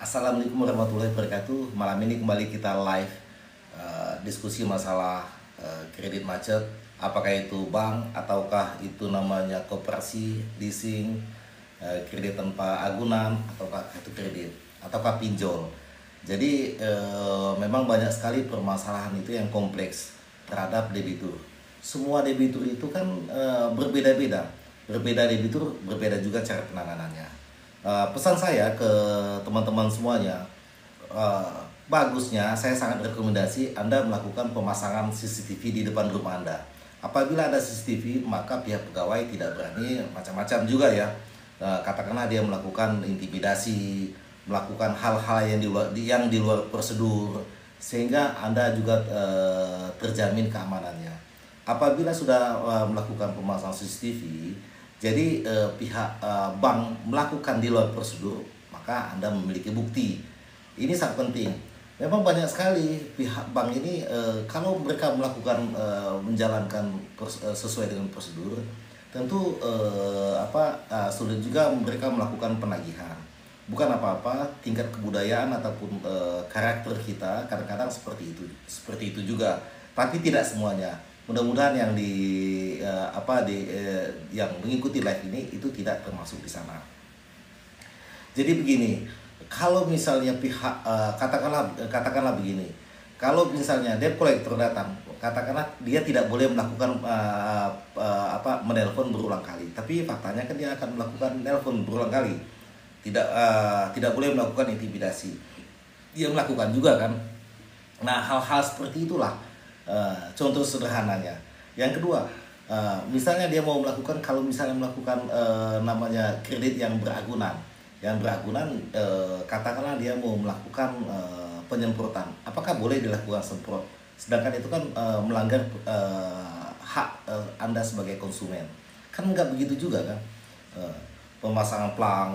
Assalamualaikum warahmatullahi wabarakatuh. Malam ini kembali kita live diskusi masalah kredit macet. Apakah itu bank ataukah itu namanya koperasi, leasing, kredit tanpa agunan, ataukah kartu kredit, ataukah pinjol. Jadi memang banyak sekali permasalahan itu yang kompleks terhadap debitur. Semua debitur itu kan berbeda-beda. Berbeda debitur, berbeda juga cara penanganannya. Pesan saya ke teman-teman semuanya, bagusnya saya sangat rekomendasi Anda melakukan pemasangan CCTV di depan rumah Anda. Apabila ada CCTV, maka pihak pegawai tidak berani macam-macam juga ya. Katakanlah dia melakukan intimidasi, melakukan hal-hal yang di luar prosedur, sehingga Anda juga terjamin keamanannya. Apabila sudah melakukan pemasangan CCTV, jadi pihak bank melakukan di luar prosedur, maka Anda memiliki bukti. Ini sangat penting. Memang banyak sekali pihak bank ini kalau mereka melakukan menjalankan sesuai dengan prosedur, tentu sulit juga mereka melakukan penagihan. Bukan apa-apa, tingkat kebudayaan ataupun karakter kita kadang-kadang seperti itu juga. Tapi tidak semuanya. Mudah-mudahan yang mengikuti live ini itu tidak termasuk di sana. Jadi begini, kalau misalnya pihak katakanlah begini, kalau misalnya debt collector datang, katakanlah dia tidak boleh melakukan menelpon berulang kali, tapi faktanya kan dia akan melakukan menelpon berulang kali, tidak boleh melakukan intimidasi, dia melakukan juga kan. Nah, hal-hal seperti itulah contoh sederhananya. Yang kedua, misalnya dia mau melakukan, kalau misalnya melakukan namanya kredit yang beragunan, katakanlah dia mau melakukan penyemprotan, apakah boleh dilakukan semprot? Sedangkan itu kan melanggar hak Anda sebagai konsumen. Kan nggak begitu juga kan? Pemasangan plang,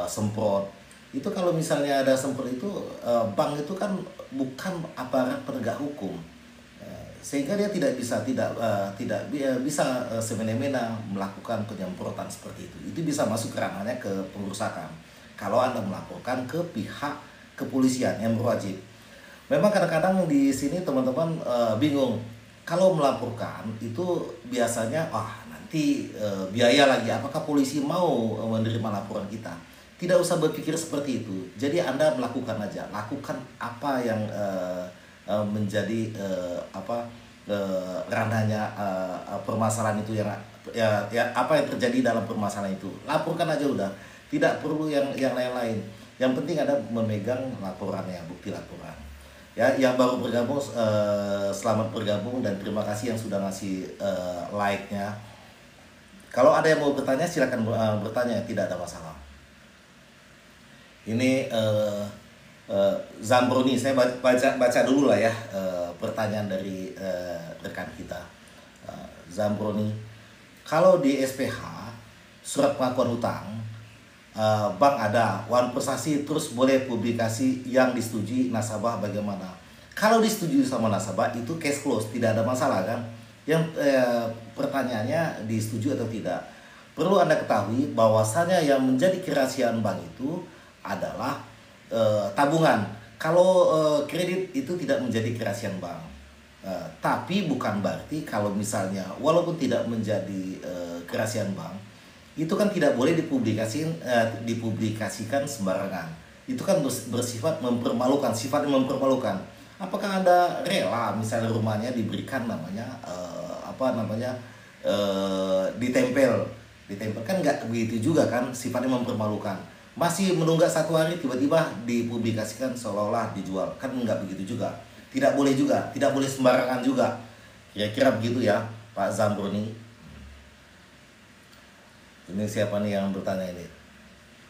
semprot. Itu kalau misalnya ada semprot itu, bank itu kan bukan aparat penegak hukum, sehingga dia tidak bisa semena-mena melakukan penyemprotan seperti itu. Itu bisa masuk ranahnya ke pengerusakan kalau Anda melaporkan ke pihak kepolisian yang berwajib. Memang kadang-kadang di sini teman-teman bingung kalau melaporkan itu biasanya nanti biaya lagi, apakah polisi mau menerima laporan kita? Tidak usah berpikir seperti itu. Jadi Anda lakukan lakukan apa yang menjadi ranahnya permasalahan itu, apa yang terjadi dalam permasalahan itu. Laporkan aja udah. Tidak perlu yang lain-lain. Yang penting Anda memegang laporannya, bukti laporan. Ya, yang baru bergabung, selamat bergabung dan terima kasih yang sudah ngasih like-nya. Kalau ada yang mau bertanya silakan bertanya, tidak ada masalah. Ini Zambroni, saya baca dulu lah ya pertanyaan dari rekan kita. Zambroni, kalau di SPH surat pengakuan hutang bank ada One Persasi, terus boleh publikasi yang disetujui nasabah bagaimana? Kalau disetujui sama nasabah itu cash close, tidak ada masalah kan? Yang pertanyaannya disetujui atau tidak. Perlu Anda ketahui bahwasanya yang menjadi kerahasiaan bank itu adalah tabungan. Kalau kredit itu tidak menjadi kerahasiaan bank. Tapi bukan berarti kalau misalnya walaupun tidak menjadi kerahasiaan bank, itu kan tidak boleh dipublikasikan sembarangan. Itu kan bersifat mempermalukan, sifatnya mempermalukan. Apakah Anda rela misalnya rumahnya diberikan ditempel kan nggak begitu juga kan, sifatnya mempermalukan. Masih menunggak 1 hari tiba-tiba dipublikasikan seolah-olah dijual, kan nggak begitu juga. Tidak boleh juga, tidak boleh sembarangan juga. Kira-kira begitu ya Pak Zambroni. Ini siapa nih yang bertanya ini?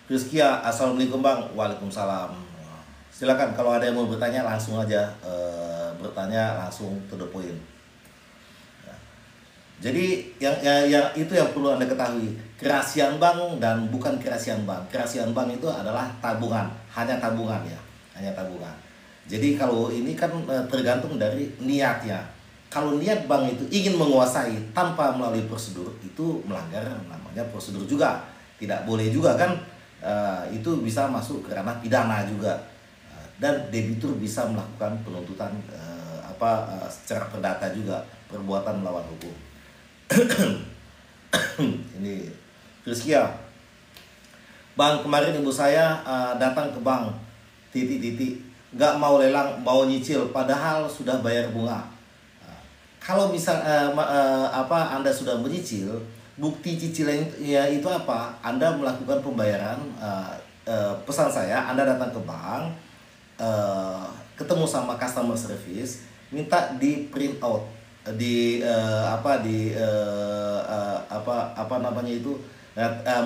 Rizkia, assalamualaikum Bang. Waalaikumsalam. Silakan kalau ada yang mau bertanya langsung aja bertanya langsung to the point. Jadi yang itu yang perlu Anda ketahui, kerahasiaan bank dan bukan kerahasiaan bank. Kerahasiaan bank itu adalah tabungan, hanya tabungan ya, hanya tabungan. Jadi kalau ini kan tergantung dari niatnya. Kalau niat bank itu ingin menguasai tanpa melalui prosedur, itu melanggar namanya prosedur juga. Tidak boleh juga kan. itu bisa masuk ke ranah pidana juga. Dan debitur bisa melakukan penuntutan secara perdata juga, perbuatan melawan hukum. Ini Rizkia, Bang, kemarin ibu saya datang ke bank nggak mau lelang, mau nyicil padahal sudah bayar bunga. Kalau misal Anda sudah menyicil, bukti cicilannya itu apa? Anda melakukan pembayaran. Pesan saya, Anda datang ke bank, ketemu sama customer service, minta di print out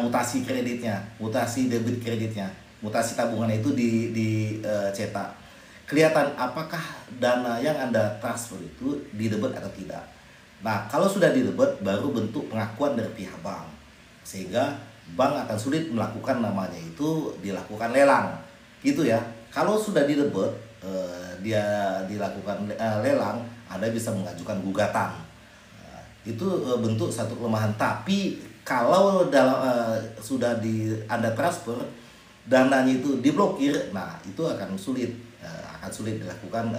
mutasi kreditnya, mutasi debit kreditnya, mutasi tabungan itu dicetak. Kelihatan apakah dana yang Anda transfer itu didebet atau tidak. Nah, kalau sudah didebet, baru bentuk pengakuan dari pihak bank, sehingga bank akan sulit melakukan namanya itu dilakukan lelang, gitu ya. Kalau sudah didebet, dia dilakukan lelang, Anda bisa mengajukan gugatan. Itu bentuk satu kelemahan. Tapi kalau sudah Anda transfer, dananya itu diblokir, nah itu akan sulit dilakukan.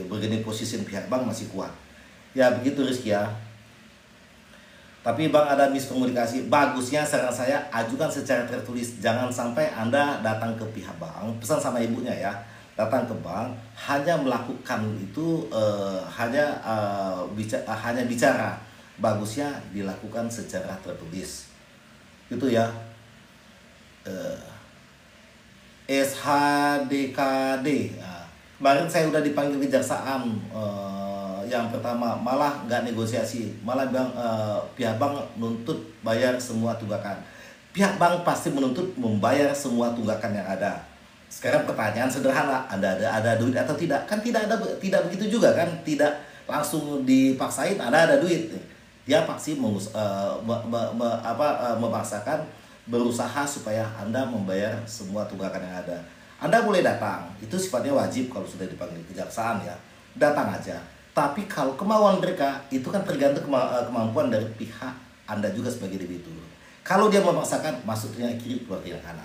Bergening posisi pihak bank masih kuat. Ya begitu Rizky ya. Tapi Bang, ada miskomunikasi. Bagusnya saran saya ajukan secara tertulis. Jangan sampai Anda datang ke pihak bank, pesan sama ibunya ya, datang ke bank hanya melakukan itu hanya bicara. Bagusnya dilakukan secara tertulis. Gitu ya. SHDKD. Nah, kemarin saya udah dipanggil kejaksaan. Yang pertama malah nggak negosiasi, malah pihak bank menuntut bayar semua tunggakan. Pihak bank pasti menuntut membayar semua tunggakan yang ada. Sekarang pertanyaan sederhana, ada duit atau tidak? Kan tidak begitu juga kan, tidak langsung dipaksain ada duit. Dia pasti memaksakan, berusaha supaya Anda membayar semua tunggakan yang ada. Anda boleh datang, itu sifatnya wajib kalau sudah dipanggil kejaksaan ya, datang aja. Tapi kalau kemauan mereka itu kan tergantung kemampuan dari pihak Anda juga sebagai debitur. Kalau dia memaksakan, masuknya kiri keluar yang kanan.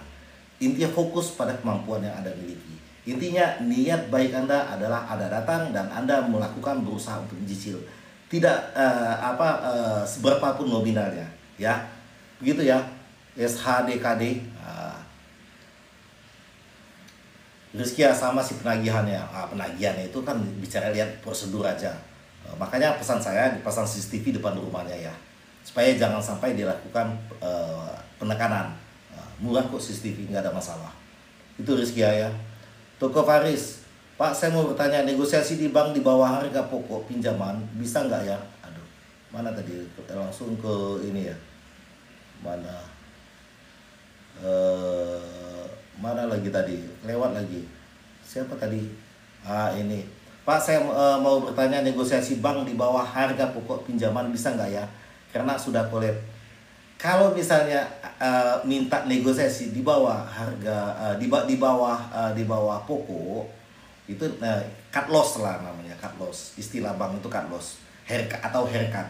Intinya fokus pada kemampuan yang Anda miliki. Intinya niat baik Anda adalah Anda datang dan Anda melakukan berusaha untuk mencicil. Tidak seberapapun nominalnya, ya. Begitu ya. SHDKD. Rizky ya, sama si penagihannya. Penagihannya itu kan bicara lihat prosedur aja. Makanya pesan saya dipasang CCTV depan rumahnya ya, supaya jangan sampai dilakukan penekanan. Murah kok CCTV, nggak ada masalah. Itu Rizky ya. Toko Faris, Pak, saya mau bertanya, negosiasi di bank di bawah harga pokok pinjaman bisa nggak ya? Aduh, mana tadi? Langsung ke ini ya. Mana lagi tadi? Lewat lagi. Siapa tadi? Ini. Pak, saya mau bertanya, negosiasi bank di bawah harga pokok pinjaman bisa nggak ya? Karena sudah collab. Kalau misalnya minta negosiasi di bawah harga, di bawah pokok, itu cut loss lah namanya, cut loss. Istilah bank itu cut loss, haircut atau haircut.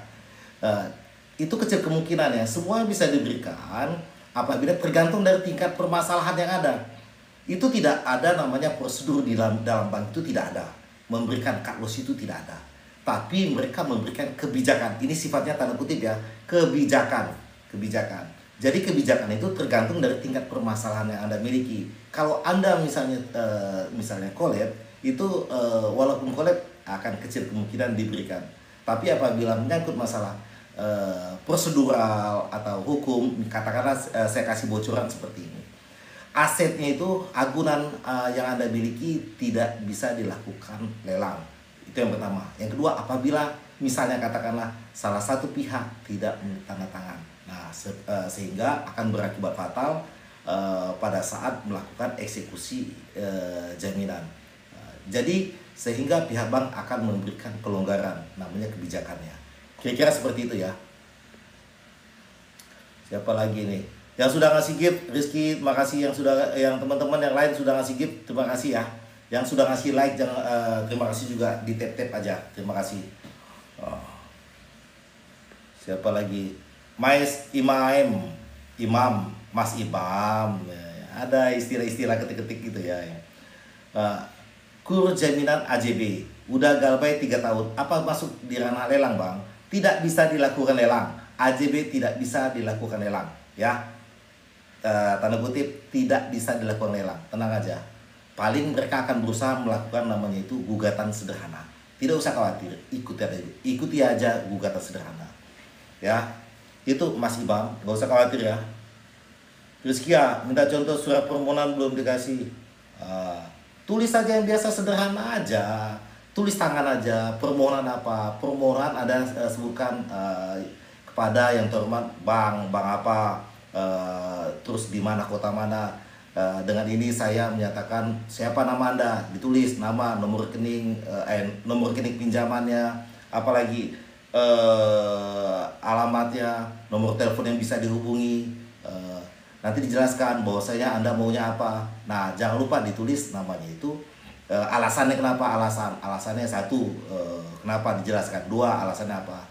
Itu kecil kemungkinannya. Semua bisa diberikan apabila tergantung dari tingkat permasalahan yang ada. Itu tidak ada namanya prosedur di dalam bank, itu tidak ada. Memberikan cut loss itu tidak ada. Tapi mereka memberikan kebijakan. Ini sifatnya tanda kutip ya, kebijakan. Jadi kebijakan itu tergantung dari tingkat permasalahan yang Anda miliki. Kalau Anda misalnya collab, itu walaupun collab akan kecil kemungkinan diberikan. Tapi apabila menyangkut masalah prosedural atau hukum, katakanlah saya kasih bocoran seperti ini. Asetnya itu, agunan yang Anda miliki tidak bisa dilakukan lelang. Itu yang pertama. Yang kedua, apabila misalnya katakanlah salah satu pihak tidak menandatangan, nah sehingga akan berakibat fatal pada saat melakukan eksekusi jaminan. Jadi sehingga pihak bank akan memberikan kelonggaran, namanya kebijakannya. Kira-kira seperti itu ya. Siapa lagi nih yang sudah ngasih gift? Rizky, terima kasih. Yang teman-teman yang lain sudah ngasih gift, terima kasih ya. Yang sudah ngasih like, terima kasih juga, di tap-tap aja, terima kasih. Siapa lagi? Mais Imaem Mas Imam, ada istilah-istilah ketik-ketik gitu ya. Kur jaminan AJB udah galbay 3 tahun. Apa masuk di ranah lelang, Bang? Tidak bisa dilakukan lelang. AJB tidak bisa dilakukan lelang, ya. Tanda kutip tidak bisa dilakukan lelang. Tenang aja. Paling mereka akan berusaha melakukan namanya itu gugatan sederhana. Tidak usah khawatir, ikuti aja gugatan sederhana. Ya. Itu Mas Imam, gak usah khawatir ya. Rizkia, minta contoh surat permohonan belum dikasih. Tulis saja yang biasa sederhana aja. Tulis tangan aja, permohonan apa? Permohonan ada sebutkan kepada yang terhormat bang apa, terus di mana kota mana. Dengan ini saya menyatakan siapa nama Anda, ditulis nama, nomor rekening, nomor rekening pinjamannya, apalagi alamatnya, nomor telepon yang bisa dihubungi. Nanti dijelaskan bahwasanya Anda maunya apa. Nah, jangan lupa ditulis namanya itu, alasannya kenapa, alasannya satu, kenapa dijelaskan, dua, alasannya apa.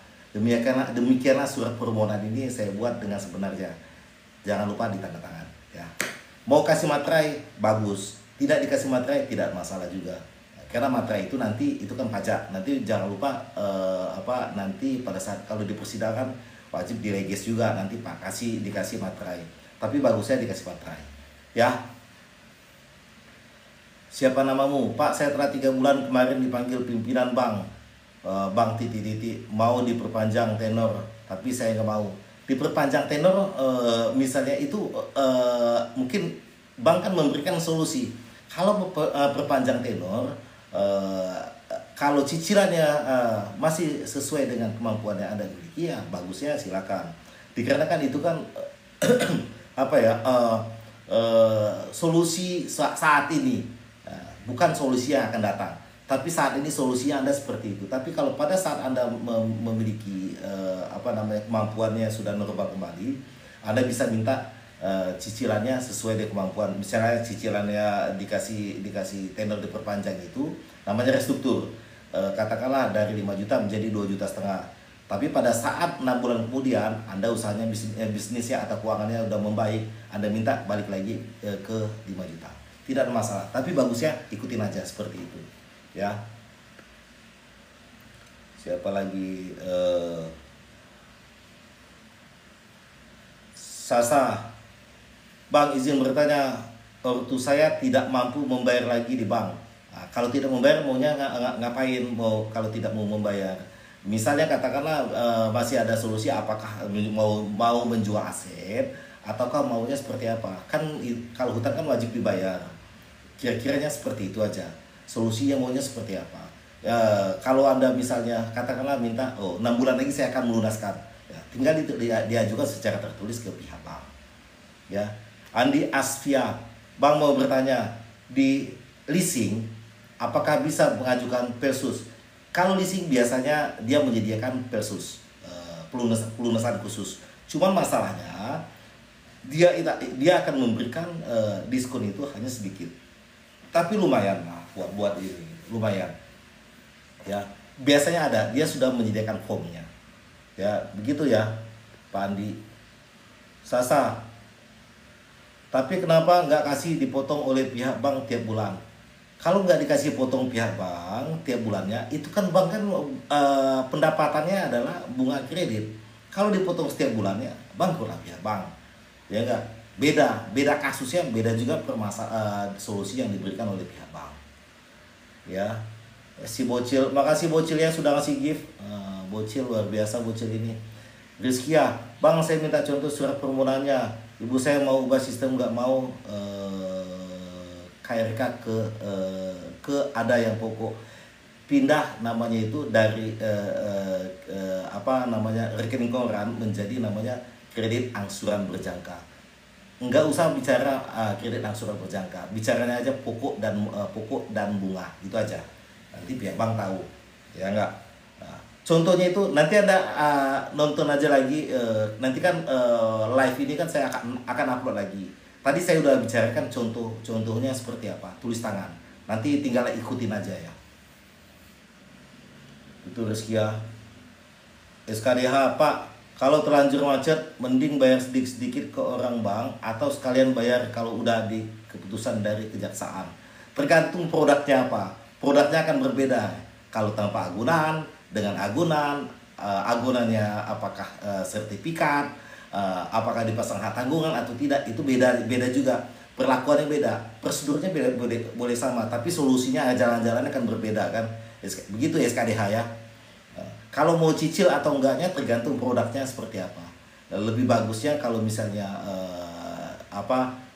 Demikianlah surat permohonan ini saya buat dengan sebenarnya. Jangan lupa ditandatangan ya. Mau kasih materai bagus, tidak dikasih materai tidak masalah juga. Karena materai itu nanti itu kan pajak. Nanti jangan lupa nanti pada saat kalau di persidangan wajib diregis juga nanti Pak dikasih materai. Tapi bagusnya dikasih materai. Ya. Siapa namamu? Pak, saya telah 3 bulan kemarin dipanggil pimpinan bank. Bank titik-titik mau diperpanjang tenor, tapi saya nggak mau. Diperpanjang tenor misalnya itu mungkin bank kan memberikan solusi. Kalau perpanjang tenor, kalau cicilannya masih sesuai dengan kemampuan yang Anda miliki, ya bagusnya silakan. Dikarenakan itu kan solusi saat ini, bukan solusi yang akan datang. Tapi saat ini solusinya Anda seperti itu. Tapi kalau pada saat Anda memiliki kemampuannya sudah normal kembali, Anda bisa minta cicilannya sesuai dengan kemampuan. Misalnya cicilannya dikasih tenor diperpanjang itu namanya restruktur. Katakanlah dari 5 juta menjadi 2,5 juta. Tapi pada saat 6 bulan kemudian Anda usahanya bisnisnya atau keuangannya udah membaik, Anda minta balik lagi ke 5 juta. Tidak ada masalah. Tapi bagusnya ikutin aja seperti itu. Ya, siapa lagi? Sasa, Bang izin bertanya, ortu saya tidak mampu membayar lagi di bank. Nah, kalau tidak membayar maunya ngapain? Kalau tidak mau membayar, misalnya katakanlah masih ada solusi, apakah mau menjual aset ataukah maunya seperti apa? Kan kalau hutang kan wajib dibayar. Kira-kiranya seperti itu aja. Solusi yang maunya seperti apa? Kalau Anda misalnya katakanlah minta 6 bulan lagi saya akan melunaskan, ya, tinggal diajukan secara tertulis ke pihak bank. Ya, Andi Asfia, Bang mau bertanya, di leasing apakah bisa mengajukan Persus? Kalau leasing biasanya dia menyediakan Persus, pelunasan khusus. Cuman masalahnya dia akan memberikan diskon itu hanya sedikit, tapi lumayan lah buat ini, lumayan. Ya, biasanya ada, dia sudah menyediakan formnya. Ya, begitu ya, Pak Andi. Sasa, tapi kenapa nggak kasih dipotong oleh pihak bank tiap bulan? Kalau nggak dikasih potong pihak bank tiap bulannya, itu kan bank kan pendapatannya adalah bunga kredit. Kalau dipotong setiap bulannya, bangkrutlah pihak bank. Ya enggak? Beda kasusnya, beda juga solusi yang diberikan oleh pihak bank. Ya, si Bocil, makasih Bocilnya sudah ngasih gift. Bocil luar biasa Bocil ini. Rizkia, Bang saya minta contoh surat permohonannya. Ibu saya mau ubah sistem, nggak mau KRK ke ada yang pokok, pindah namanya itu dari rekening koran menjadi namanya kredit angsuran berjangka. Nggak usah bicara kredit angsuran berjangka, bicaranya aja pokok dan bunga, itu aja. Nanti pihak bank tahu, ya enggak. Nah, contohnya itu nanti Anda nonton aja lagi. Nanti kan live ini kan saya akan upload lagi. Tadi saya udah bicarakan contohnya seperti apa, tulis tangan. Nanti tinggal ikutin aja ya. Itu Rizkia. SKDH Pak, Kalau terlanjur macet, mending bayar sedikit-sedikit ke orang bank atau sekalian bayar kalau udah di keputusan dari kejaksaan. Tergantung produknya apa. Produknya akan berbeda. Kalau tanpa agunan, dengan agunan, agunannya apakah sertifikat, apakah dipasang hak tanggungan atau tidak, itu beda juga. Perlakuannya beda, prosedurnya beda, boleh sama, tapi solusinya jalan-jalannya akan berbeda kan. Begitu ya SKDH ya. Kalau mau cicil atau enggaknya tergantung produknya seperti apa. Lebih bagusnya kalau misalnya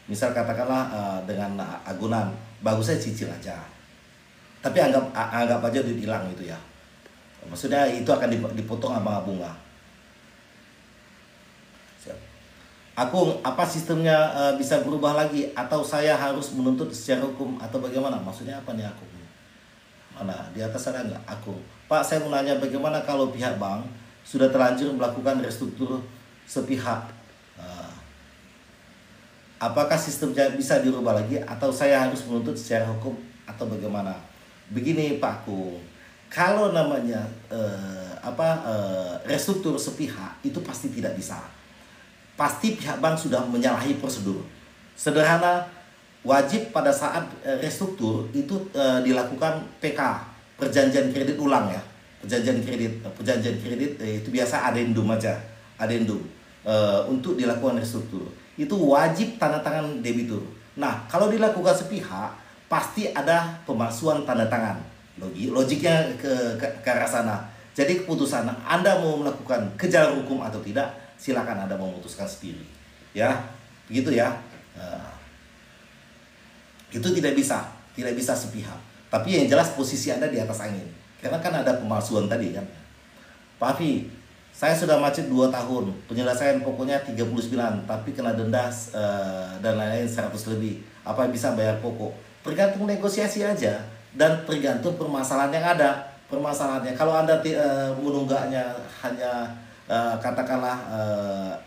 misal katakanlah dengan agunan, bagusnya cicil aja. Tapi anggap aja hilang gitu ya. Maksudnya itu akan dipotong sama bunga. Aku apa sistemnya bisa berubah lagi atau saya harus menuntut secara hukum atau bagaimana? Maksudnya apa nih aku? Mana di atas ada nggak aku? Pak, saya mau nanya bagaimana kalau pihak bank sudah terlanjur melakukan restruktur sepihak? Apakah sistemnya bisa dirubah lagi atau saya harus menuntut secara hukum atau bagaimana? Begini Pak Aku, kalau namanya restruktur sepihak itu pasti tidak bisa. Pasti pihak bank sudah menyalahi prosedur. Sederhana, wajib pada saat restruktur itu dilakukan PK, perjanjian kredit ulang ya. Perjanjian kredit itu biasa adendum aja, adendum untuk dilakukan restruktur. Itu wajib tanda tangan debitur. Nah, kalau dilakukan sepihak, pasti ada pemalsuan tanda tangan. Logiknya ke arah sana. Jadi keputusan Anda mau melakukan ke jalur hukum atau tidak, silakan Anda memutuskan sendiri. Ya, begitu ya. Itu tidak bisa sepihak. Tapi yang jelas posisi Anda di atas angin. Karena kan ada pemalsuan tadi kan. Pak Afi, saya sudah macet 2 tahun. Penyelesaian pokoknya 39, tapi kena denda dan lain-lain 100 lebih. Apa bisa bayar pokok? Tergantung negosiasi aja dan tergantung permasalahan yang ada. Permasalahannya kalau Anda menunggaknya hanya katakanlah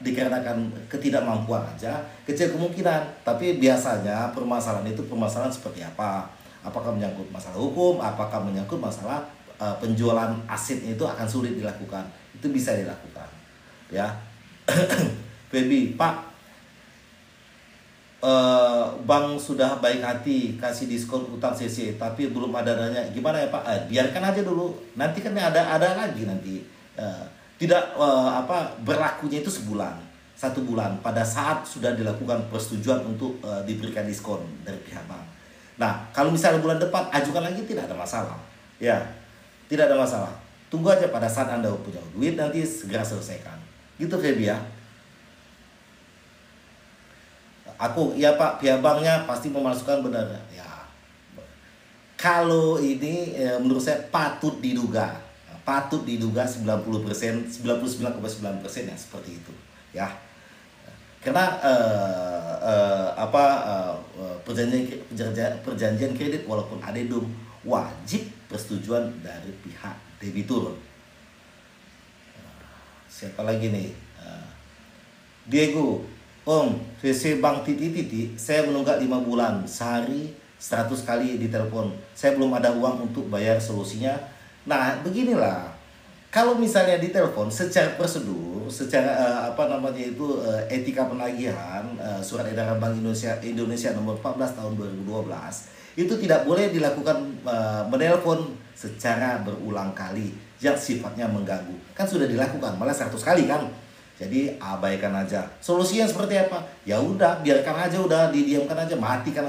dikarenakan ketidakmampuan aja, kecil kemungkinan. Tapi biasanya permasalahan itu permasalahan seperti apa? Apakah menyangkut masalah hukum? Apakah menyangkut masalah penjualan aset itu akan sulit dilakukan? Itu bisa dilakukan, ya. Feby, Pak, bank sudah baik hati kasih diskon utang CC, tapi belum ada dananya. Gimana ya Pak? Biarkan aja dulu. Nanti kan ada lagi nanti. Tidak berlakunya itu 1 bulan pada saat sudah dilakukan persetujuan untuk diberikan diskon dari pihak bank. Nah, kalau misalnya bulan depan ajukan lagi, tidak ada masalah. Ya, tidak ada masalah. Tunggu aja pada saat Anda punya duit, nanti segera selesaikan. Gitu Feby ya. Aku, ya Pak, pihak banknya pasti memalsukan, benar ya. Kalau ini menurut saya patut diduga 90%, 99,9% ya seperti itu ya. Karena perjanjian kredit walaupun adendum wajib persetujuan dari pihak debitur. Siapa lagi nih? Diego, Om, VC Bank titik-titik, saya menunggak 5 bulan, sehari 100 kali ditelepon. Saya belum ada uang untuk bayar solusinya. Nah, beginilah. Kalau misalnya ditelepon secara prosedur, secara etika penagihan, surat edaran Bank Indonesia nomor 14 tahun 2012, itu tidak boleh dilakukan menelpon secara berulang kali yang sifatnya mengganggu. Kan sudah dilakukan malah 100 kali kan. Jadi abaikan aja. Solusinya seperti apa? Ya udah, biarkan aja, udah didiamkan aja, matikan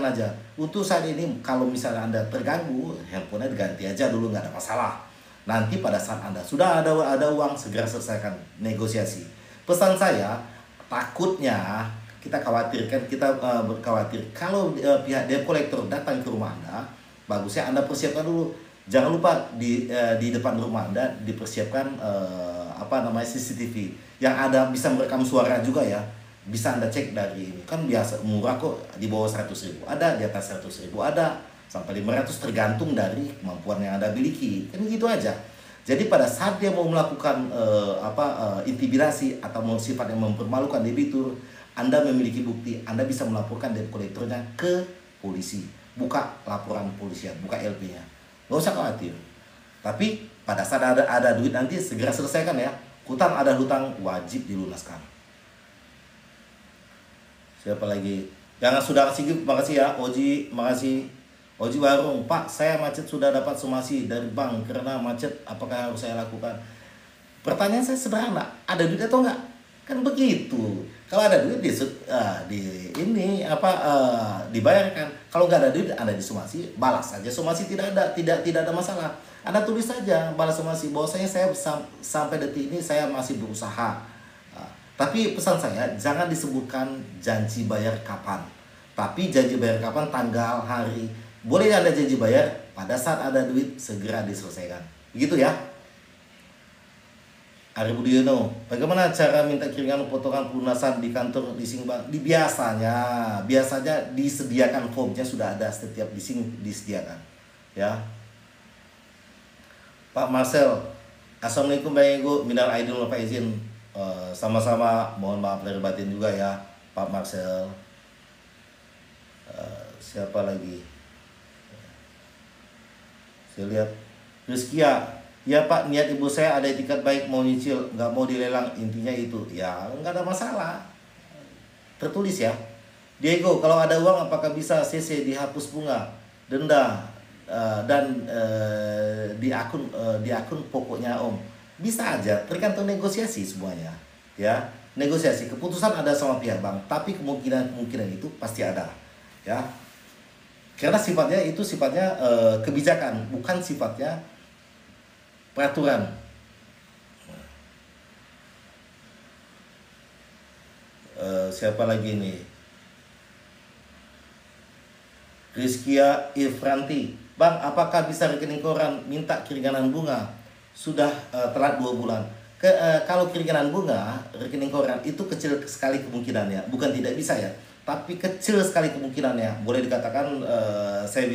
aja. Untuk saat ini kalau misalnya Anda terganggu, handphonenya diganti aja dulu, nggak ada masalah. Nanti pada saat Anda sudah ada uang, segera selesaikan negosiasi. Pesan saya, takutnya kita berkhawatir kalau pihak debt collector datang ke rumah Anda, bagusnya Anda persiapkan dulu. Jangan lupa di depan rumah Anda dipersiapkan CCTV yang ada bisa merekam suara juga ya. Bisa Anda cek dari ini. Kan biasa murah kok, di bawah 100.000 ada, di atas 100.000 ada, sampai 500 tergantung dari kemampuan yang Anda miliki. Kan gitu aja. Jadi pada saat dia mau melakukan intimidasi atau sifat yang mempermalukan debitur, Anda memiliki bukti, Anda bisa melaporkan debt collectornya ke polisi. Buka laporan polisian, buka LP-nya. Nggak usah khawatir. Tapi pada saat ada duit nanti segera selesaikan ya. Hutang ada hutang wajib dilunaskan. Siapa lagi? Yang sudah kasih gift, makasih ya. Oji, makasih. Oji Warung, Pak, saya macet sudah dapat somasi dari bank karena macet. Apakah harus saya lakukan? Pertanyaan saya sederhana, ada duit atau enggak? Kan begitu. Kalau ada duit dibayarkan. Kalau nggak ada duit, Anda disomasi, balas saja somasi, tidak ada masalah. Anda tulis saja balas somasi bahwasanya saya sampai detik ini saya masih berusaha. Tapi pesan saya, jangan disebutkan janji bayar kapan. Tapi janji bayar kapan, tanggal, hari. Boleh Anda janji bayar, pada saat ada duit, segera diselesaikan. Begitu ya. Ari Budiono, bagaimana cara minta kiriman potongan pelunasan di kantor leasing bank? Biasanya disediakan formnya, sudah ada setiap leasing disediakan. Ya. Pak Marcel, Assalamualaikum Bang Ego, minal aidin wal faizin. Sama-sama, mohon maaf lahir batin juga ya Pak Marcel. Siapa lagi? Saya lihat Rizkia, ya Pak, niat ibu saya ada etikat baik, mau nyicil, nggak mau dilelang, intinya itu. Ya nggak ada masalah, tertulis ya. Diego, kalau ada uang apakah bisa CC dihapus bunga, denda, dan di akun pokoknya Om? Bisa aja, tergantung negosiasi semuanya, ya. Negosiasi, keputusan ada sama pihak bank, tapi kemungkinan itu pasti ada, ya. Karena sifatnya kebijakan, bukan sifatnya peraturan. Siapa lagi nih? Rizkia Ifranti, Bang, apakah bisa rekening koran minta keringanan bunga? Sudah telat 2 bulan. Kalau keringanan bunga, rekening koran itu kecil sekali kemungkinannya. Bukan tidak bisa ya, tapi kecil sekali kemungkinannya. Boleh dikatakan saya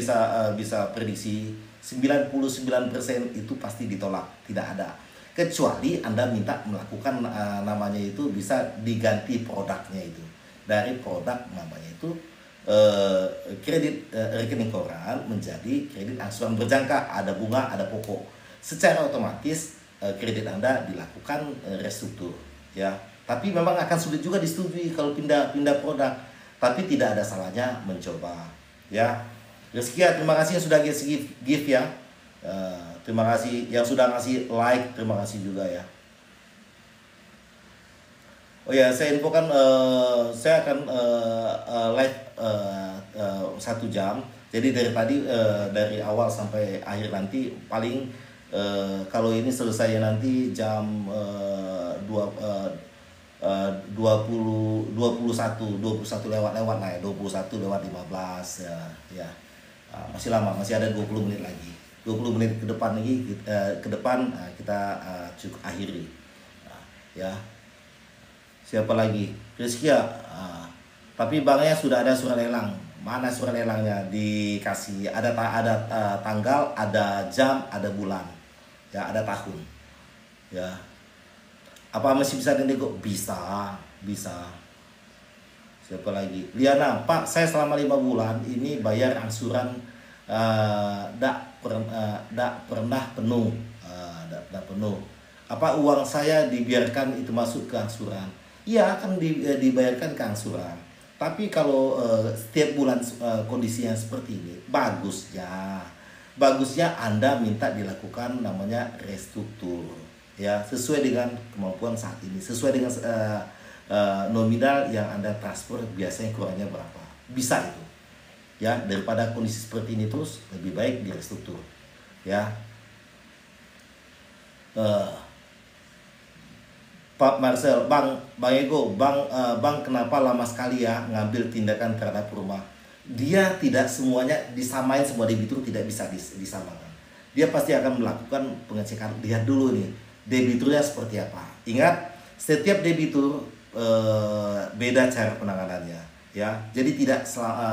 bisa prediksi 99% itu pasti ditolak, tidak ada. Kecuali Anda minta melakukan namanya itu bisa diganti produknya itu. Dari produk namanya itu kredit rekening koran menjadi kredit angsuran berjangka, ada bunga, ada pokok. Secara otomatis kredit Anda dilakukan restruktur, ya. Tapi memang akan sulit juga disetujui kalau pindah produk. Tapi tidak ada salahnya mencoba, ya. Rizkia, terima kasih yang sudah ngasih gift ya. Terima kasih yang sudah ngasih like, terima kasih juga ya. Oh ya, saya infokan saya akan live 1 jam. Jadi dari tadi dari awal sampai akhir nanti paling kalau ini selesai nanti jam 21 lewat lah ya, 21 lewat 15 ya. Masih lama, masih ada 20 menit lagi. 20 menit ke depan lagi kita cukup akhiri. Ya. Siapa lagi? Rizkia. Tapi banknya sudah ada surat lelang. Mana surat lelangnya? Dikasih ada tanggal, ada jam, ada bulan. Ya, ada tahun. Ya. Apa masih bisa dinego? Bisa. Siapa lagi? Liana, Pak, saya selama 5 bulan ini bayar angsuran tidak pernah penuh. Apa uang saya dibiarkan itu masuk ke angsuran? Iya, akan dibayarkan ke angsuran. Tapi kalau setiap bulan kondisinya seperti ini, bagusnya Anda minta dilakukan namanya restruktur, ya, sesuai dengan kemampuan saat ini, sesuai dengan nominal yang Anda transfer, biasanya kurangnya berapa, bisa itu, ya. Daripada kondisi seperti ini terus, lebih baik di restruktur, ya. Pak Marcel, Bang Ego, Bang kenapa lama sekali ya ngambil tindakan terhadap rumah? Dia tidak semuanya disamain, semua debitur tidak bisa disamakan. Dia pasti akan melakukan pengecekan, lihat dulu nih debiturnya seperti apa. Ingat, setiap debitur beda cara penanganannya, ya. Jadi tidak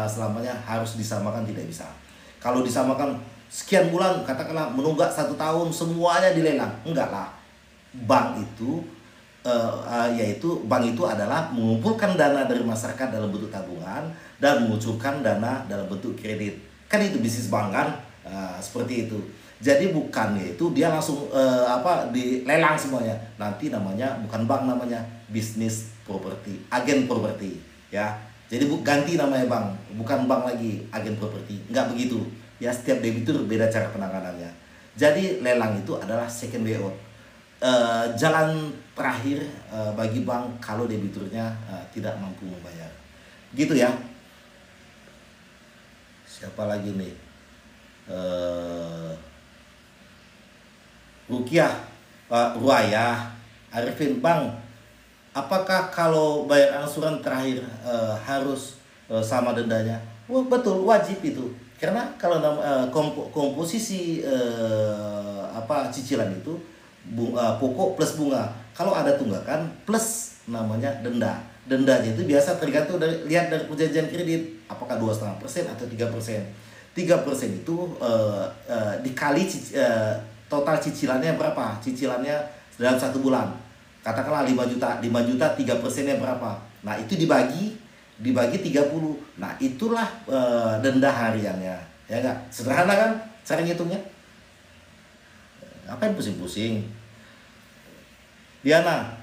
selamanya harus disamakan, tidak bisa. Kalau disamakan sekian bulan, katakanlah menunggak 1 tahun semuanya dilelang, enggak lah. Bank itu adalah mengumpulkan dana dari masyarakat dalam bentuk tabungan dan mengucurkan dana dalam bentuk kredit. Kan itu bisnis bank kan, seperti itu. Jadi bukannya itu dia langsung dilelang semuanya. Nanti namanya bukan bank, namanya bisnis properti, agen properti ya. Jadi ganti namanya bank, bukan bank lagi, agen properti. Nggak begitu. Ya, setiap debitur beda cara penanganannya. Jadi lelang itu adalah second way out. Jalan terakhir bagi bank kalau debiturnya tidak mampu membayar. Gitu ya. Siapa lagi nih? Rukiah, Ruaya, Arifin, Bang, apakah kalau bayar angsuran terakhir harus sama dendanya? Wah, betul, wajib itu. Karena kalau komposisi cicilan itu pokok plus bunga. Kalau ada tunggakan plus namanya denda. Dendanya itu biasa tergantung lihat dari perjanjian kredit, apakah 2,5% atau 3%. 3% itu dikali total cicilannya berapa? Cicilannya dalam 1 bulan. Katakanlah 5 juta. 5 juta 3%-nya berapa? Nah, itu dibagi 30. Nah, itulah denda hariannya. Ya enggak? Sederhana kan cara ngitungnya? Ngapain pusing-pusing? Diana,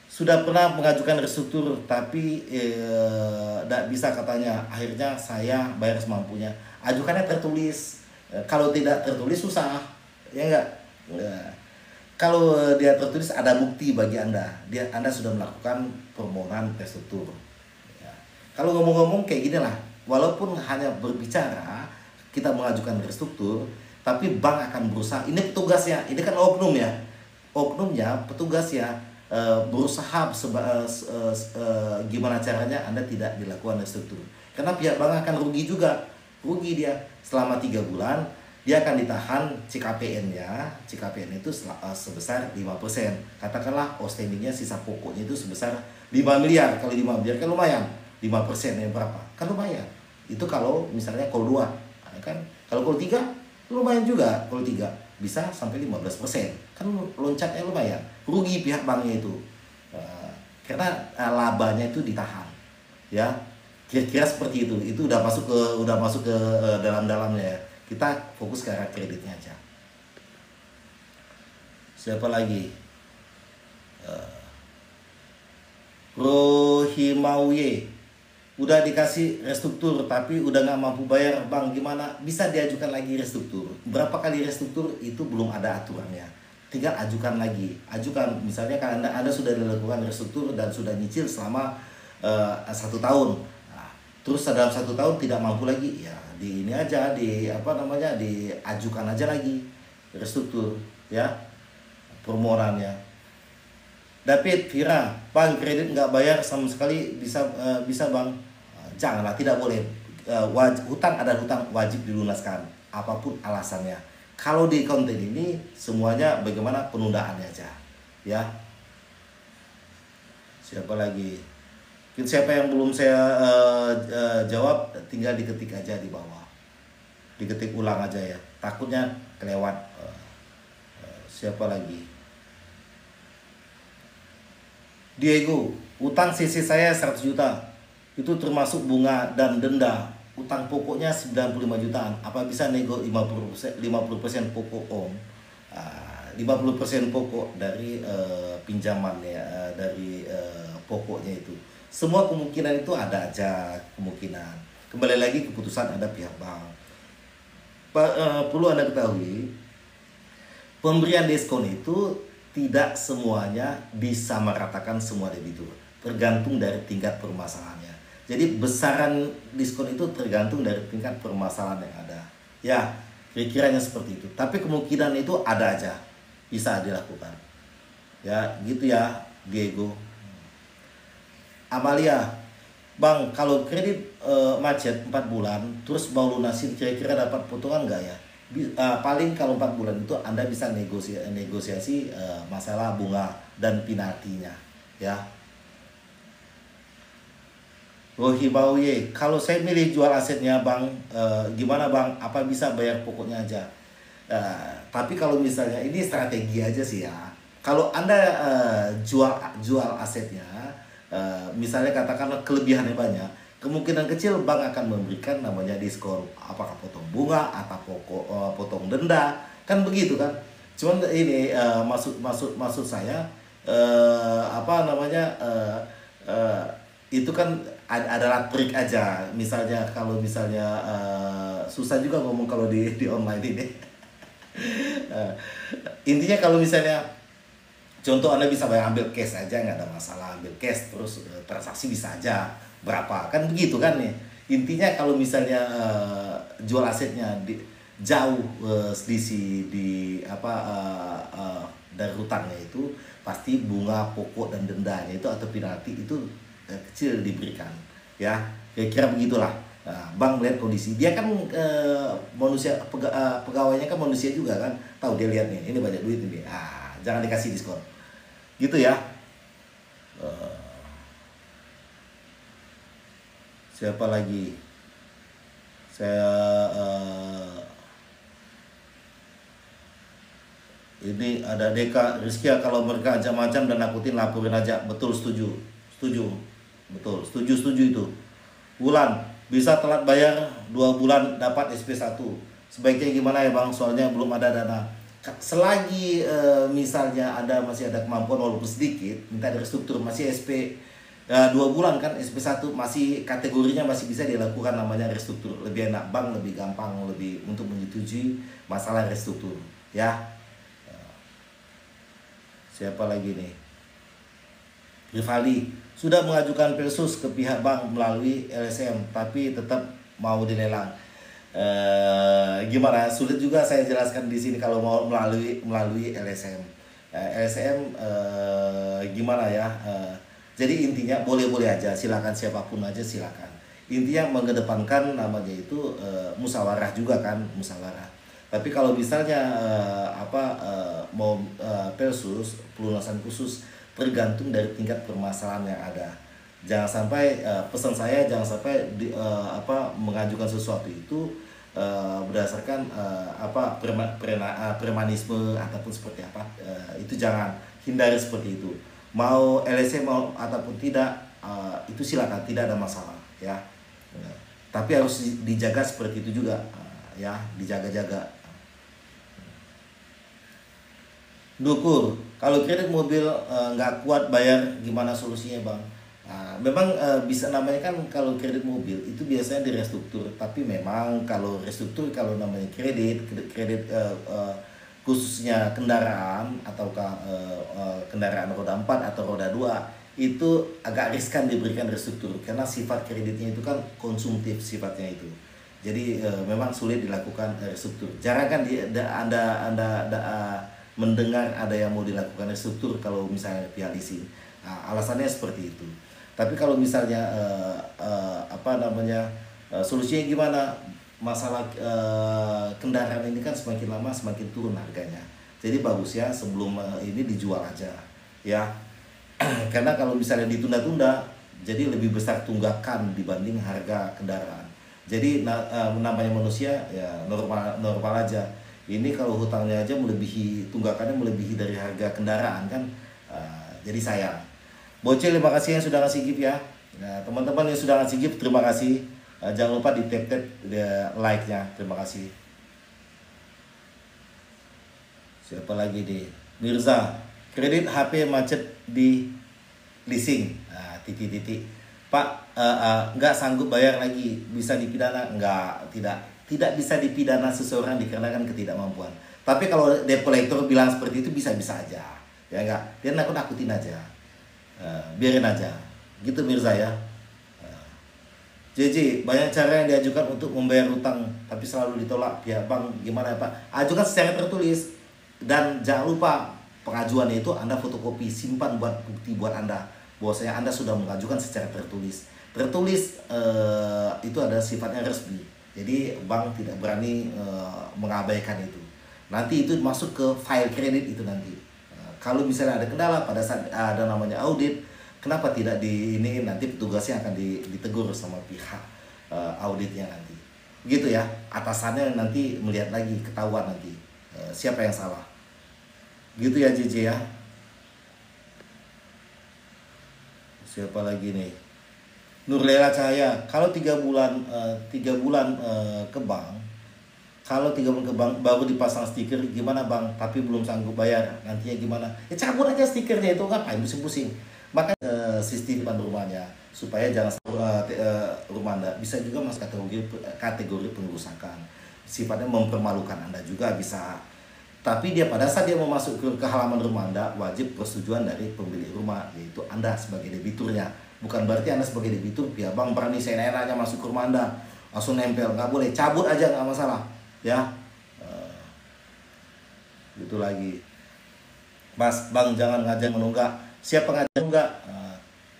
sudah pernah mengajukan restruktur tapi tidak bisa katanya. Akhirnya saya bayar semampunya. Ajukannya tertulis. Kalau tidak tertulis susah. Ya enggak? Kalau dia tertulis ada bukti bagi Anda. Anda sudah melakukan permohonan restruktur. Ya. Kalau ngomong-ngomong kayak gini lah. Walaupun hanya berbicara kita mengajukan restruktur, tapi bank akan berusaha. Ini petugasnya. Ini kan oknum ya. Oknumnya, petugasnya berusaha gimana caranya Anda tidak dilakukan restruktur. Karena pihak bank akan rugi juga. Rugi dia selama 3 bulan. Dia akan ditahan CKPN-nya. CKPN itu sebesar 5%. Katakanlah outstanding-nya, sisa pokoknya itu sebesar 5 miliar. Kalau 5 miliar kan lumayan. 5%-nya berapa? Kan lumayan. Itu kalau misalnya call 2. Kan? Kalau call 3 lumayan juga. Call 3 bisa sampai 15%. Kan loncatnya lumayan. Rugi pihak banknya itu. Karena labanya itu ditahan. Ya. Kira-kira seperti itu. Itu udah masuk ke dalam-dalamnya ya. Kita fokus ke arah kreditnya aja. Siapa lagi? Rohimauye, udah dikasih restruktur tapi udah nggak mampu bayar, Bang, gimana? Bisa diajukan lagi restruktur. Berapa kali restruktur itu belum ada aturannya. Tinggal ajukan lagi. Ajukan, misalnya kan Anda sudah dilakukan restruktur dan sudah nyicil selama 1 tahun. Nah, terus dalam 1 tahun tidak mampu lagi, ya diajukan aja lagi restruktur ya permohonannya. David Vira, Bang, kredit nggak bayar sama sekali bisa Bang? Janganlah, tidak boleh. Hutang ada hutang wajib dilunaskan apapun alasannya. Kalau di konten ini semuanya bagaimana penundaannya aja ya. Siapa lagi? Siapa yang belum saya jawab, tinggal diketik aja di bawah. Diketik ulang aja ya. Takutnya kelewat. Siapa lagi? Diego, utang CC saya 100 juta. Itu termasuk bunga dan denda. Utang pokoknya 95 jutaan. Apa bisa nego 50% pokok om? 50% pokok dari pinjaman ya, dari pokoknya itu. Semua kemungkinan itu ada aja kemungkinan. Kembali lagi keputusan ada pihak bank. Perlu Anda ketahui, pemberian diskon itu tidak semuanya disamaratakan semua debitur. Tergantung dari tingkat permasalahannya. Jadi besaran diskon itu tergantung dari tingkat permasalahan yang ada. Ya, kira-kiranya seperti itu. Tapi kemungkinan itu ada aja. Bisa dilakukan. Ya, gitu ya, Diego. Amalia, Bang, kalau kredit macet 4 bulan, terus mau lunasin, kira-kira dapat potongan nggak ya? Paling kalau 4 bulan itu Anda bisa negosiasi masalah bunga dan penaltinya, ya. Rohibauye, kalau saya milih jual asetnya Bang, gimana Bang? Apa bisa bayar pokoknya aja? Tapi kalau misalnya ini strategi aja sih ya. Kalau Anda jual asetnya, misalnya katakanlah kelebihannya banyak, kemungkinan kecil bank akan memberikan namanya diskon, apakah potong bunga atau potong denda, kan begitu kan. Cuman ini maksud saya apa namanya itu kan adalah trik aja. Misalnya kalau misalnya susah juga ngomong kalau di online ini. Eh, Intinya kalau misalnya contoh Anda bisa bayar ambil cash aja, nggak ada masalah, ambil cash terus transaksi bisa aja berapa kan begitu kan nih. Intinya kalau misalnya jual asetnya jauh selisih di apa dari hutangnya itu pasti bunga pokok dan dendanya itu atau penalti itu kecil diberikan ya, kira-kira begitulah. Nah, Bang melihat kondisi dia kan manusia pegawainya kan manusia juga kan, tahu dia lihat nih ini banyak duit ini, jangan dikasih diskon gitu ya. Eh, Siapa lagi saya ini ada Deka Rizkia, kalau mereka macam-macam dan nakutin laporin aja. Betul, setuju. Setuju. Betul, setuju itu. Bulan bisa telat bayar 2 bulan dapat SP1. Sebaiknya gimana ya Bang? Soalnya belum ada dana. Selagi misalnya Anda masih ada kemampuan walaupun sedikit, minta restruktur masih SP 2 bulan kan, SP1 masih kategorinya masih bisa dilakukan namanya restruktur. Lebih enak, bank lebih gampang lebih untuk menyetujui masalah restruktur ya. Siapa lagi nih? Rifali sudah mengajukan versus ke pihak bank melalui LSM tapi tetap mau dilelang. Gimana? Sulit juga saya jelaskan di sini kalau mau melalui LSM. LSM gimana ya? Jadi intinya boleh-boleh aja, silakan siapapun aja silakan. Intinya mengedepankan namanya itu musyawarah juga kan, musyawarah. Tapi kalau misalnya mau versus pelunasan khusus tergantung dari tingkat permasalahan yang ada. Jangan sampai pesan saya jangan sampai mengajukan sesuatu itu berdasarkan premanisme ataupun seperti apa, itu jangan, hindari seperti itu. Mau LSM mau ataupun tidak itu silakan, tidak ada masalah ya. Tapi harus dijaga seperti itu juga ya, dijaga-jaga. Dukur, kalau kredit mobil nggak kuat bayar gimana solusinya Bang? Memang bisa namanya kan kalau kredit mobil itu biasanya direstruktur, tapi memang kalau restruktur kalau namanya kredit khususnya kendaraan ataukah kendaraan roda 4 atau roda 2 itu agak riskan diberikan restruktur karena sifat kreditnya itu kan konsumtif sifatnya itu. Jadi memang sulit dilakukan restruktur. Jarang kan Anda mendengar ada yang mau dilakukan restruktur kalau misalnya pihak leasing. Alasannya seperti itu. Tapi kalau misalnya solusinya gimana? Masalah kendaraan ini kan semakin lama semakin turun harganya. Jadi bagus ya sebelum ini dijual aja ya. Karena kalau misalnya ditunda-tunda jadi lebih besar tunggakan dibanding harga kendaraan. Jadi namanya manusia ya normal aja. Ini kalau hutangnya aja melebihi, tunggakannya melebihi dari harga kendaraan kan, jadi sayang. Bocil, terima kasih yang sudah ngasih gift ya. Nah, teman-teman yang sudah ngasih gift, terima kasih. Jangan lupa di tap like-nya, terima kasih. Siapa lagi nih? Mirza, kredit HP macet di leasing. Titik. Pak, nggak sanggup bayar lagi, bisa dipidana? Tidak bisa dipidana seseorang dikarenakan ketidakmampuan. Tapi kalau debt collector bilang seperti itu bisa-bisa aja. Ya enggak, dia nakut-nakutin aja. Biarin aja. Gitu Mirza ya. JJ, banyak cara yang diajukan untuk membayar utang tapi selalu ditolak pihak bank. Gimana ya Pak? Ajukan secara tertulis dan jangan lupa pengajuan itu Anda fotokopi, simpan buat bukti buat Anda bahwasanya Anda sudah mengajukan secara tertulis. Tertulis itu ada sifatnya resmi. Jadi bank tidak berani mengabaikan itu. Nanti itu masuk ke file kredit itu nanti. Kalau misalnya ada kendala pada saat ada namanya audit, kenapa tidak ini nanti petugasnya akan ditegur sama pihak auditnya nanti. Begitu ya. Atasannya nanti melihat lagi, ketahuan nanti siapa yang salah. Gitu ya JJ ya. Siapa lagi nih? Nurlela Cahaya, kalau 3 bulan ke bank Kalau 3 bulan ke bank baru dipasang stiker, gimana bang? Tapi belum sanggup bayar, nantinya gimana? Ya cabut aja stikernya, itu ngapain pusing-pusing. Maka sistem depan rumahnya supaya jangan rumah Anda bisa juga masuk kategori pengerusakan. Sifatnya mempermalukan Anda juga bisa. Tapi dia pada saat dia mau masuk ke halaman rumah Anda, wajib persetujuan dari pemilik rumah, yaitu Anda sebagai debiturnya. Bukan berarti Anda sebagai debitur, ya bang berani saya enaknya masuk ke rumah Anda, langsung nempel, nggak boleh, cabut aja nggak masalah. Ya, itu lagi. Mas, bang jangan ngajar menunggak. Siapa ngajar menunggak?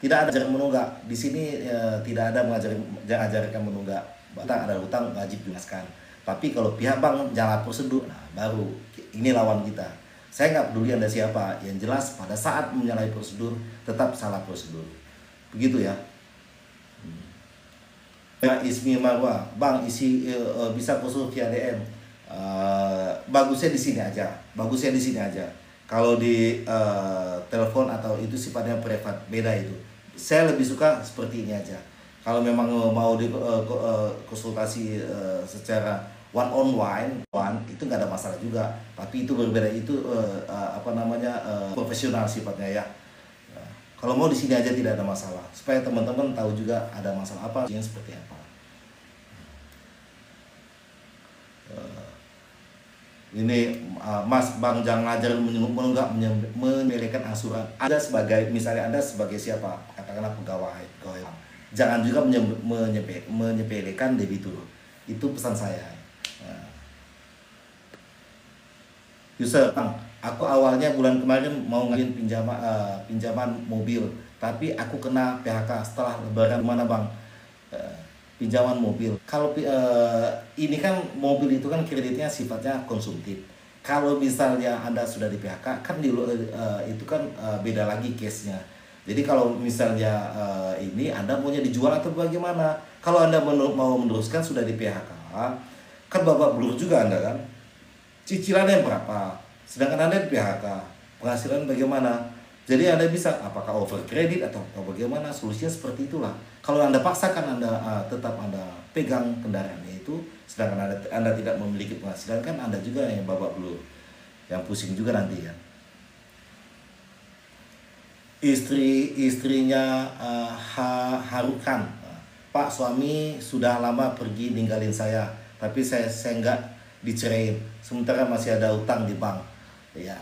Tidak ada ajaran menunggak. Di sini tidak ada mengajarkan menunggak. Utang ada utang wajib lunaskan. Tapi kalau pihak bank jangan prosedur, nah baru ini lawan kita. Saya nggak peduli Anda siapa. Yang jelas pada saat menyalahi prosedur tetap salah prosedur. Begitu ya. Ismi Marwa, bang isi bisa konsul via DM. Bagusnya di sini aja, bagusnya di sini aja. Kalau di telepon atau itu sifatnya privat, beda itu. Saya lebih suka seperti ini aja. Kalau memang mau di konsultasi secara one on one itu nggak ada masalah juga. Tapi itu berbeda, itu profesional sifatnya ya. Kalau mau di sini aja tidak ada masalah, supaya teman-teman tahu juga ada masalah apa, yang seperti apa. Ini Mas, bang jangan ngajar menunggak, menyepelekan angsuran. Ada sebagai, misalnya Anda sebagai siapa, katakanlah pegawai, jangan juga menyepelekan debitur. Itu pesan saya. User, bang, aku awalnya bulan kemarin mau ngajuin pinjaman mobil, tapi aku kena PHK setelah lebaran. Gimana bang? Pinjaman mobil. Kalau ini kan mobil itu kan kreditnya sifatnya konsumtif. Kalau misalnya Anda sudah di PHK, kan itu kan beda lagi case-nya. Jadi kalau misalnya ini Anda maunya dijual atau bagaimana? Kalau Anda mau meneruskan sudah di PHK, kan babak belur juga Anda kan. Cicilannya berapa? Sedangkan Anda di PHK, penghasilan bagaimana? Jadi Anda bisa apakah over kredit atau bagaimana, solusinya seperti itulah. Kalau Anda paksakan tetap Anda pegang kendaraannya itu, sedangkan Anda tidak memiliki penghasilan, kan Anda juga yang babak belur, yang pusing juga nanti ya. Istrinya harukan, Pak, suami sudah lama pergi ninggalin saya, tapi saya nggak dicerain, sementara masih ada utang di bank. Ya,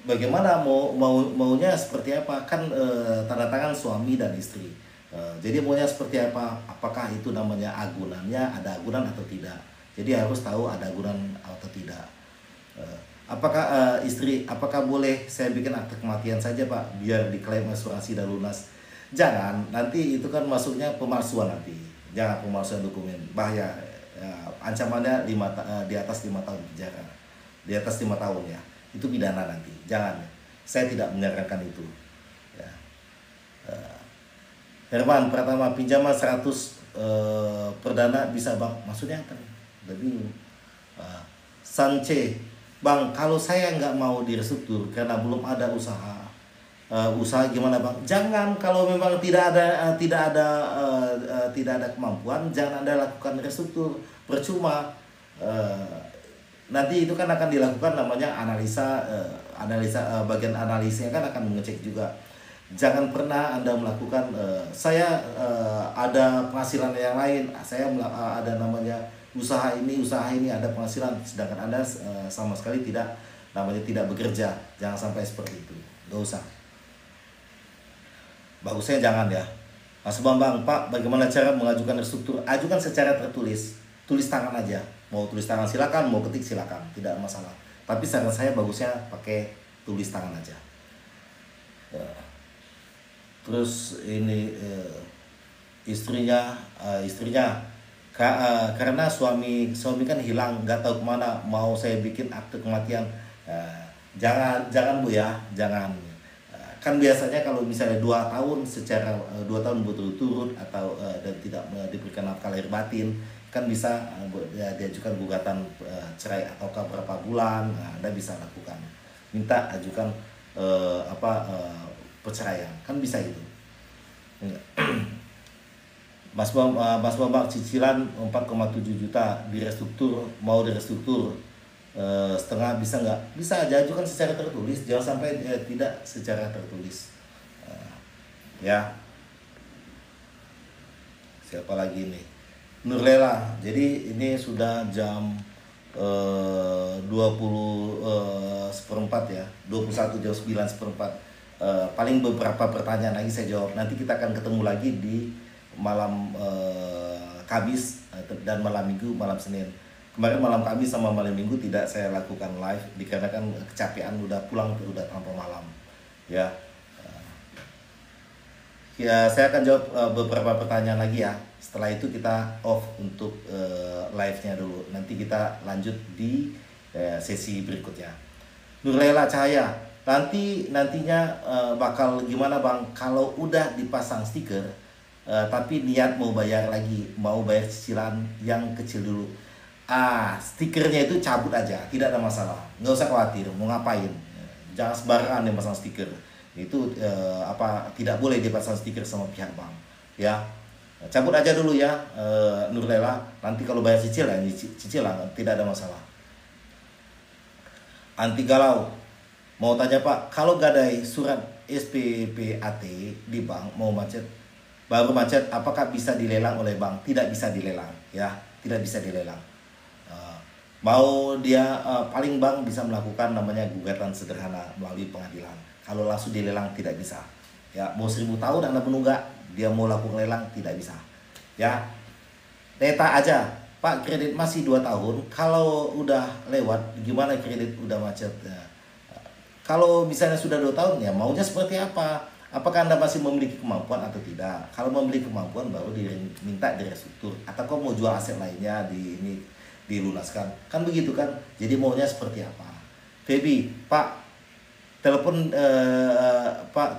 bagaimana maunya seperti apa, kan tanda tangan suami dan istri. Jadi maunya seperti apa, apakah itu namanya agunannya, ada agunan atau tidak. Jadi harus tahu ada agunan atau tidak. Apakah istri, apakah boleh saya bikin akte kematian saja Pak, biar diklaim asuransi dan lunas? Jangan, nanti itu kan masuknya pemalsuan nanti. Jangan pemalsuan dokumen, bahaya. Ancamannya di atas 5 tahun penjara, di atas 5 tahun ya. Itu pidana nanti. Jangan, saya tidak menyarankan itu ya. Herman Pratama, pinjaman 100 perdana bisa bang, maksudnya apa nih? Udah bingung. Sance, bang kalau saya nggak mau direstruktur karena belum ada usaha gimana bang? Jangan, kalau memang tidak ada kemampuan, jangan Anda lakukan restruktur, percuma. Nanti itu kan akan dilakukan namanya analisa, bagian analisnya kan akan mengecek juga. Jangan pernah Anda melakukan saya ada penghasilan yang lain, saya ada namanya usaha ini ada penghasilan, sedangkan Anda sama sekali tidak bekerja. Jangan sampai seperti itu, nggak usah. Bagusnya jangan ya. Mas Bambang, Pak, bagaimana cara mengajukan restruktur? Ajukan secara tertulis, tulis tangan aja. Mau tulis tangan silakan, mau ketik silakan, tidak masalah. Tapi saran saya bagusnya pakai tulis tangan aja. Terus ini istrinya karena suami kan hilang, nggak tahu kemana, mau saya bikin akte kematian. Jangan Bu ya, jangan. Kan biasanya kalau misalnya 2 tahun secara 2 tahun berturut-turut atau dan tidak diberikan nafkah lahir batin, kan bisa diajukan gugatan cerai atau berapa bulan. Anda bisa lakukan, minta ajukan perceraian, kan bisa itu. Mas Bambang cicilan 4,7 juta mau direstruktur setengah bisa nggak? Bisa aja, ajukan secara tertulis, jangan sampai tidak secara tertulis. Ya, siapa lagi nih? Nurlela. Jadi ini sudah jam 20 seperempat ya, 21 jam 9 seperempat. Paling beberapa pertanyaan lagi saya jawab. Nanti kita akan ketemu lagi di malam Kamis dan malam Minggu, malam Senin. Kemarin malam Kamis sama malam Minggu tidak saya lakukan live dikarenakan kecapean, udah pulang udah tanpa malam. Ya, ya saya akan jawab beberapa pertanyaan lagi ya. Setelah itu kita off untuk live-nya dulu. Nanti kita lanjut di sesi berikutnya. Nurlela Cahaya, nantinya bakal gimana Bang kalau udah dipasang stiker tapi niat mau bayar lagi, mau bayar cicilan yang kecil dulu. Stikernya itu cabut aja, tidak ada masalah, nggak usah khawatir mau ngapain. Jangan sembarangan yang pasang stiker itu, tidak boleh dipasang stiker sama pihak bank ya. Cabut aja dulu ya Nurlela, nanti kalau bayar cicilan tidak ada masalah. Anti galau mau tanya Pak, kalau gadai surat SPPAT di bank baru macet, apakah bisa dilelang oleh bank? Tidak bisa dilelang ya, tidak bisa dilelang. Mau dia paling bank bisa melakukan namanya gugatan sederhana melalui pengadilan. Kalau langsung dilelang tidak bisa. Ya, mau 1000 tahun Anda menunggak, dia mau lakukan lelang tidak bisa. Ya. Data aja, Pak kredit masih 2 tahun, kalau udah lewat gimana kredit udah macet. Ya. Kalau misalnya sudah 2 tahun ya maunya seperti apa? Apakah Anda masih memiliki kemampuan atau tidak? Kalau memiliki kemampuan baru diminta direstruktur, atau kau mau jual aset lainnya dilunaskan, kan begitu kan? Jadi maunya seperti apa? Feby, Pak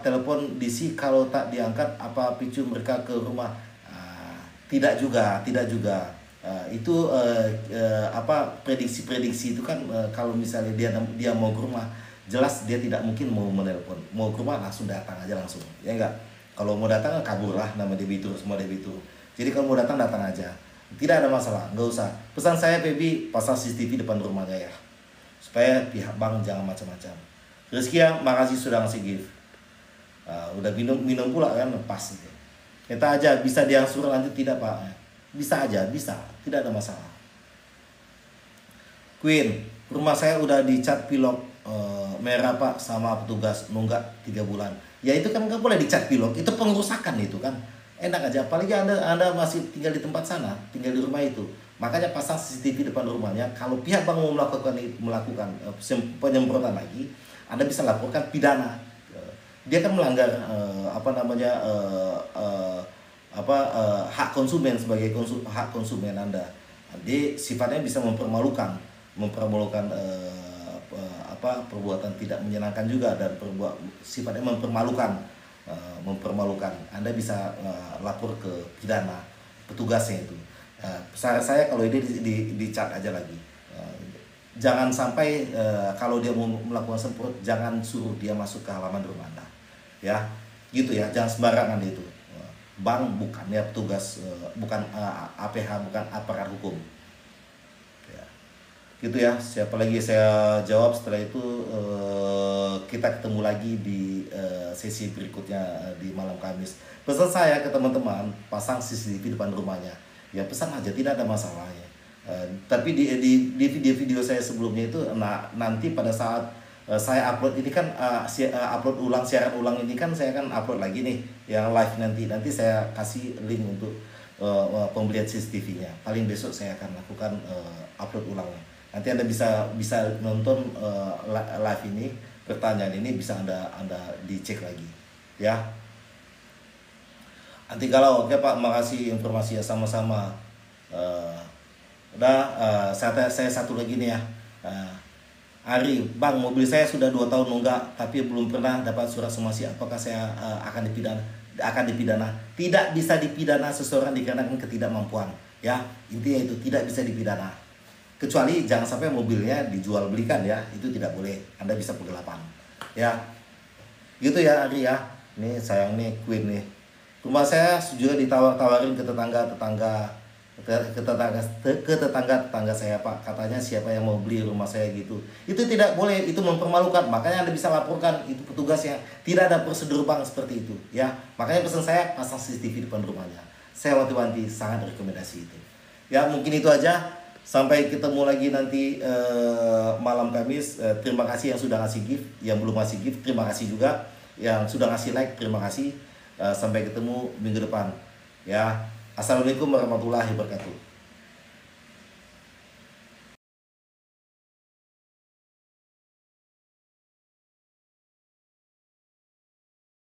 telepon DC kalau tak diangkat apa picu mereka ke rumah? Tidak juga. Itu prediksi itu kan, kalau misalnya dia mau ke rumah, jelas dia tidak mungkin mau menelpon. Mau ke rumah langsung datang aja langsung, ya enggak? Kalau mau datang kabur lah, nama debitur semua debitur. Jadi kalau mau datang aja. Tidak ada masalah, nggak usah. Pesan saya Feby, pasang CCTV depan rumahnya ya, supaya pihak bank jangan macam-macam. Rizky ya, makasih sudah ngasih gift. Udah minum pula kan, pas gitu. Kita aja bisa diangsur lanjut tidak Pak? Bisa aja, bisa, tidak ada masalah. Queen, rumah saya udah dicat pilok merah Pak sama petugas nunggak 3 bulan. Ya itu kan nggak boleh dicat pilok, itu pengerusakan itu kan. Enak aja, apalagi Anda masih tinggal di tempat sana, tinggal di rumah itu. Makanya pasang CCTV depan rumahnya. Kalau pihak bank mau melakukan penyemprotan lagi, Anda bisa laporkan pidana. Dia kan melanggar hak konsumen sebagai hak konsumen Anda. Dia sifatnya bisa mempermalukan perbuatan tidak menyenangkan juga, dan sifatnya mempermalukan. Anda bisa lapor ke pidana petugasnya itu. Saran saya kalau ini dicat aja lagi. Jangan sampai kalau dia mau melakukan semprot, jangan suruh dia masuk ke halaman rumah Anda. Ya, gitu ya, jangan sembarangan itu. Bank bukan ya petugas, bukan APH, bukan aparat hukum. Ya. Gitu ya, siapa lagi saya jawab setelah itu. Kita ketemu lagi di sesi berikutnya di malam Kamis. Pesan saya ke teman-teman, pasang CCTV depan rumahnya. Ya pesan aja, tidak ada masalah ya. Tapi di video-video saya sebelumnya itu, nanti pada saat saya upload ini kan, siaran ulang ini kan saya akan upload lagi nih yang live nanti saya kasih link untuk pembelian CCTV-nya. Paling besok saya akan lakukan upload ulangnya. Nanti Anda bisa nonton live ini, pertanyaan ini bisa Anda dicek lagi ya. Anti galau, oke Pak, makasih informasinya sama-sama. Saya satu lagi nih ya. Ari, Bang, mobil saya sudah 2 tahun nunggak tapi belum pernah dapat surat somasi. Apakah saya akan dipidana? Tidak bisa dipidana seseorang dikarenakan ketidakmampuan. Ya, intinya itu tidak bisa dipidana. Kecuali jangan sampai mobilnya dijual belikan ya, itu tidak boleh. Anda bisa penggelapan. Ya, gitu ya Ari ya. Nih sayang nih Queen nih. Rumah saya juga ditawar-tawarin ke tetangga saya, Pak. Katanya siapa yang mau beli rumah saya gitu. Itu tidak boleh, itu mempermalukan. Makanya Anda bisa laporkan itu petugas yang tidak ada prosedur bank seperti itu, ya. Makanya pesan saya pasang CCTV di depan rumahnya. Saya wanti-wanti sangat rekomendasi itu. Ya, mungkin itu aja. Sampai ketemu lagi nanti malam Kamis. Terima kasih yang sudah ngasih gift, yang belum ngasih gift terima kasih juga, yang sudah ngasih like terima kasih. Sampai ketemu minggu depan. Ya, assalamualaikum warahmatullahi wabarakatuh.